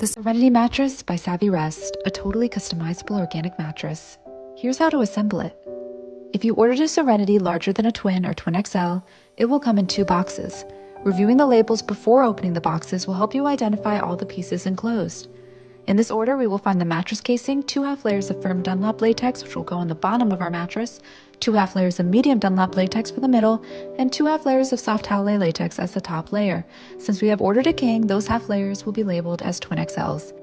The Serenity Mattress by Savvy Rest, a totally customizable organic mattress. Here's how to assemble it. If you ordered a Serenity larger than a twin or twin XL, it will come in 2 boxes. Reviewing the labels before opening the boxes will help you identify all the pieces enclosed. In this order, we will find the mattress casing, 2 half layers of Firm Dunlop latex, which will go on the bottom of our mattress, 2 half layers of Medium Dunlop latex for the middle, and 2 half layers of Soft Talalay latex as the top layer. Since we have ordered a king, those half layers will be labeled as twin XLs.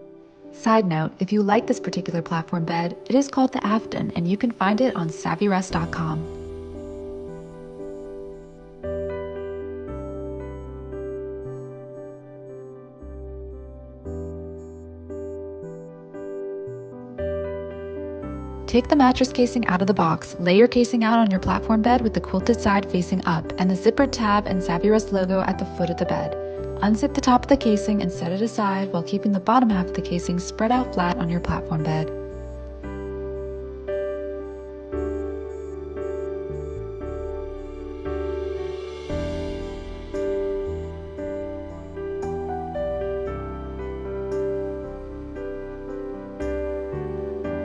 Side note, if you like this particular platform bed, it is called the Afton, and you can find it on savvyrest.com. Take the mattress casing out of the box, lay your casing out on your platform bed with the quilted side facing up and the zippered tab and Savvy Rest logo at the foot of the bed. Unzip the top of the casing and set it aside while keeping the bottom half of the casing spread out flat on your platform bed.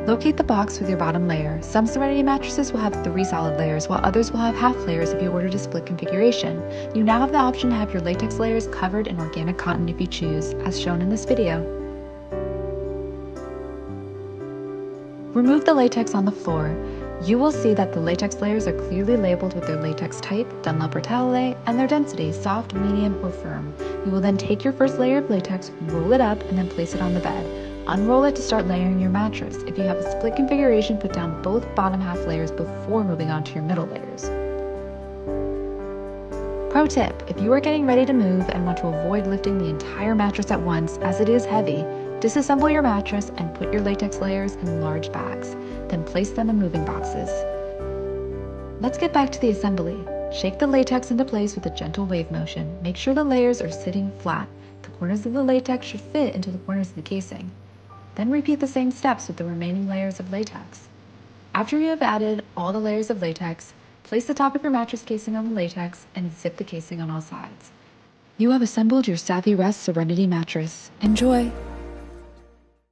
Locate the box with your bottom layer. Some Serenity mattresses will have 3 solid layers, while others will have half layers if you ordered a split configuration. You now have the option to have your latex layers covered in organic cotton if you choose, as shown in this video. Remove the latex on the floor. You will see that the latex layers are clearly labeled with their latex type, Dunlop or Talalay, and their density, soft, medium, or firm. You will then take your first layer of latex, roll it up, and then place it on the bed. Unroll it to start layering your mattress. If you have a split configuration, put down both bottom half layers before moving on to your middle layers. Pro tip, if you are getting ready to move and want to avoid lifting the entire mattress at once, as it is heavy, disassemble your mattress and put your latex layers in large bags. Then place them in moving boxes. Let's get back to the assembly. Shake the latex into place with a gentle wave motion. Make sure the layers are sitting flat. The corners of the latex should fit into the corners of the casing. Then repeat the same steps with the remaining layers of latex. After you have added all the layers of latex, place the top of your mattress casing on the latex and zip the casing on all sides. You have assembled your Savvy Rest Serenity mattress. Enjoy!